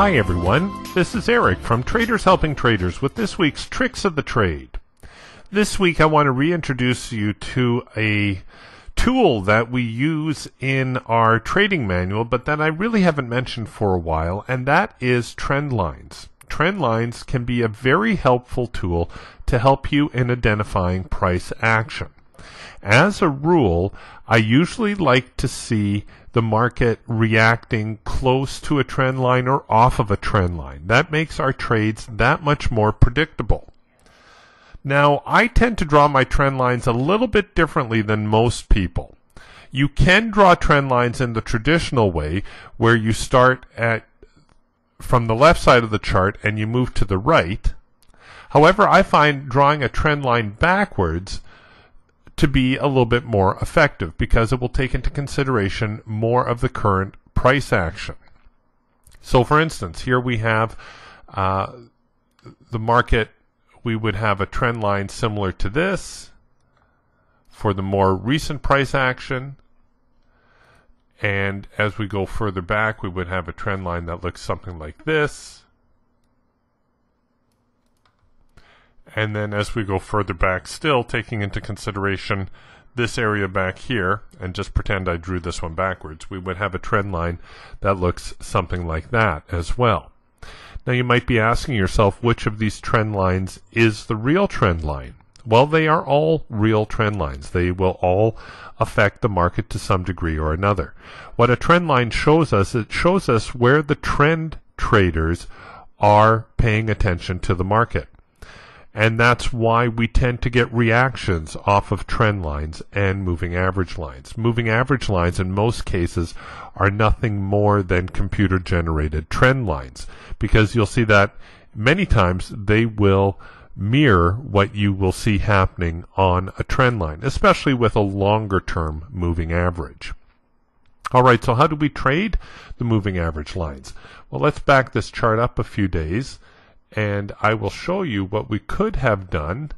Hi everyone, this is Eric from Traders Helping Traders with this week's Tricks of the Trade. This week I want to reintroduce you to a tool that we use in our trading manual, but that I really haven't mentioned for a while, and that is trend lines. Trend lines can be a very helpful tool to help you in identifying price action. As a rule, I usually like to see the market reacting close to a trend line or off of a trend line. That makes our trades that much more predictable. Now, I tend to draw my trend lines a little bit differently than most people. You can draw trend lines in the traditional way, where you start from the left side of the chart and you move to the right. However, I find drawing a trend line backwards to be a little bit more effective because it will take into consideration more of the current price action. So for instance, here we have the market. We would have a trend line similar to this for the more recent price action, and as we go further back we would have a trend line that looks something like this. And then as we go further back, still taking into consideration this area back here, and just pretend I drew this one backwards, we would have a trend line that looks something like that as well. Now you might be asking yourself, which of these trend lines is the real trend line? Well, they are all real trend lines. They will all affect the market to some degree or another. What a trend line shows us, it shows us where the trend traders are paying attention to the market. And that's why we tend to get reactions off of trend lines and moving average lines. Moving average lines in most cases are nothing more than computer-generated trend lines, because you'll see that many times they will mirror what you will see happening on a trend line, especially with a longer-term moving average. All right, so how do we trade the moving average lines? Well, let's back this chart up a few days, and I will show you what we could have done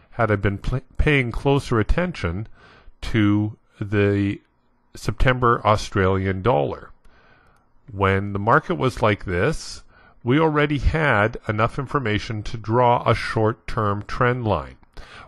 had I been paying closer attention to the September Australian dollar. When the market was like this, we already had enough information to draw a short-term trend line.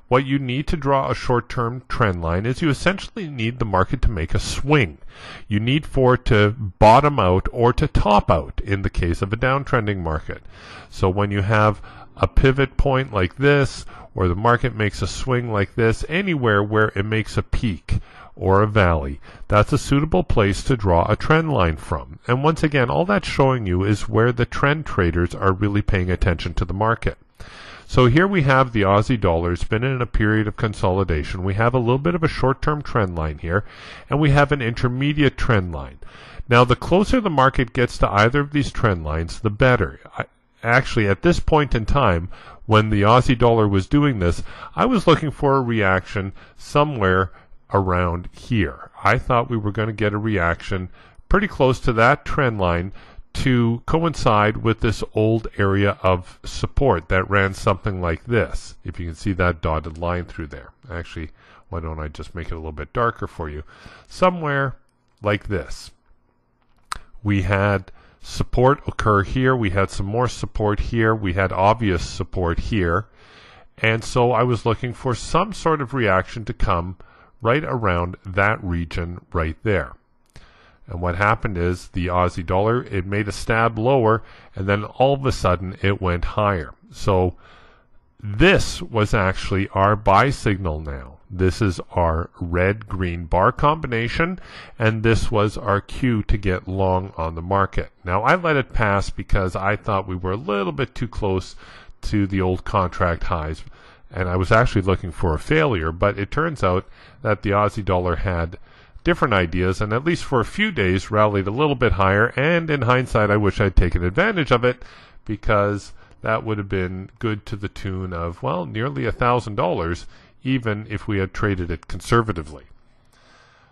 What you need to draw a short-term trend line is you essentially need the market to make a swing. You need for it to bottom out or to top out in the case of a downtrending market. So when you have a pivot point like this, or the market makes a swing like this, anywhere where it makes a peak or a valley, that's a suitable place to draw a trend line from. And once again, all that's showing you is where the trend traders are really paying attention to the market. So here we have the Aussie dollar. It's been in a period of consolidation. We have a little bit of a short-term trend line here, and we have an intermediate trend line. Now, the closer the market gets to either of these trend lines, the better. Actually, at this point in time, when the Aussie dollar was doing this, I was looking for a reaction somewhere around here. I thought we were going to get a reaction pretty close to that trend line to coincide with this old area of support that ran something like this. If you can see that dotted line through there. Actually, why don't I just make it a little bit darker for you? Somewhere like this. We had support occur here. We had some more support here. We had obvious support here. And so I was looking for some sort of reaction to come right around that region right there. And what happened is the Aussie dollar, it made a stab lower, and then all of a sudden it went higher. So this was actually our buy signal now. This is our red-green bar combination, and this was our cue to get long on the market. Now, I let it pass because I thought we were a little bit too close to the old contract highs, and I was actually looking for a failure, but it turns out that the Aussie dollar had different ideas, and at least for a few days rallied a little bit higher, and in hindsight I wish I'd taken advantage of it, because that would have been good to the tune of, well, nearly $1,000, even if we had traded it conservatively.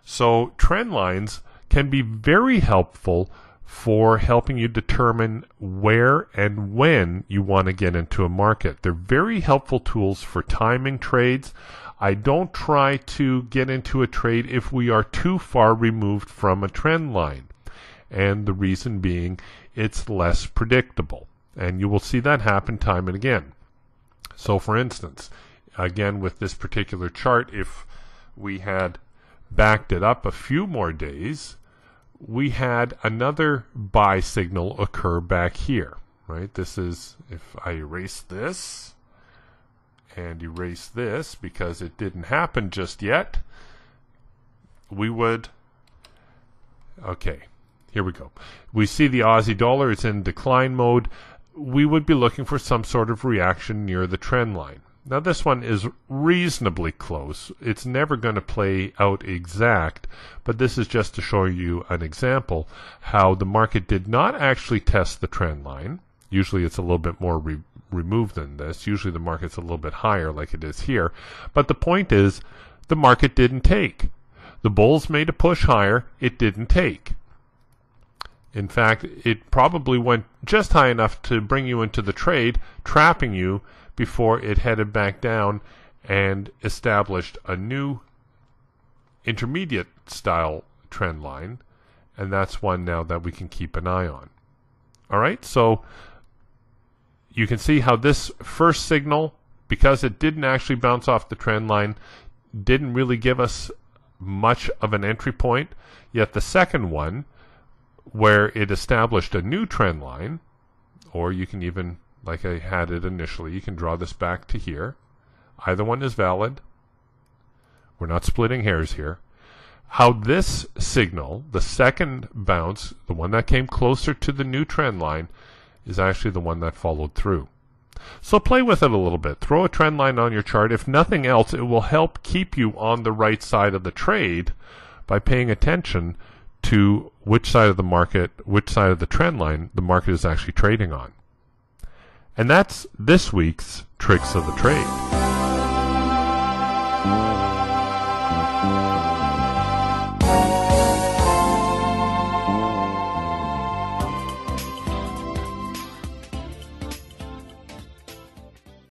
So trend lines can be very helpful for helping you determine where and when you want to get into a market. They're very helpful tools for timing trades. I don't try to get into a trade if we are too far removed from a trend line. And the reason being it's less predictable. And you will see that happen time and again. So for instance, again with this particular chart, if we had backed it up a few more days, we had another buy signal occur back here, right? This is, if I erase this and erase this because it didn't happen just yet, we would, okay, here we go. We see the Aussie dollar is in decline mode. We would be looking for some sort of reaction near the trend line. Now this one is reasonably close. It's never going to play out exact, but this is just to show you an example how the market did not actually test the trend line. Usually it's a little bit more removed than this. Usually the market's a little bit higher like it is here. But the point is, the market didn't take. The bulls made a push higher. It didn't take. In fact, it probably went just high enough to bring you into the trade, trapping you before it headed back down and established a new intermediate style trend line, and that's one now that we can keep an eye on. Alright, so you can see how this first signal, because it didn't actually bounce off the trend line, didn't really give us much of an entry point, yet the second one, where it established a new trend line, or you can even, like I had it initially, you can draw this back to here. Either one is valid. We're not splitting hairs here. How this signal, the second bounce, the one that came closer to the new trend line, is actually the one that followed through. So play with it a little bit. Throw a trend line on your chart. If nothing else, it will help keep you on the right side of the trade by paying attention to which side of the market, which side of the trend line the market is actually trading on. And that's this week's Tricks of the Trade.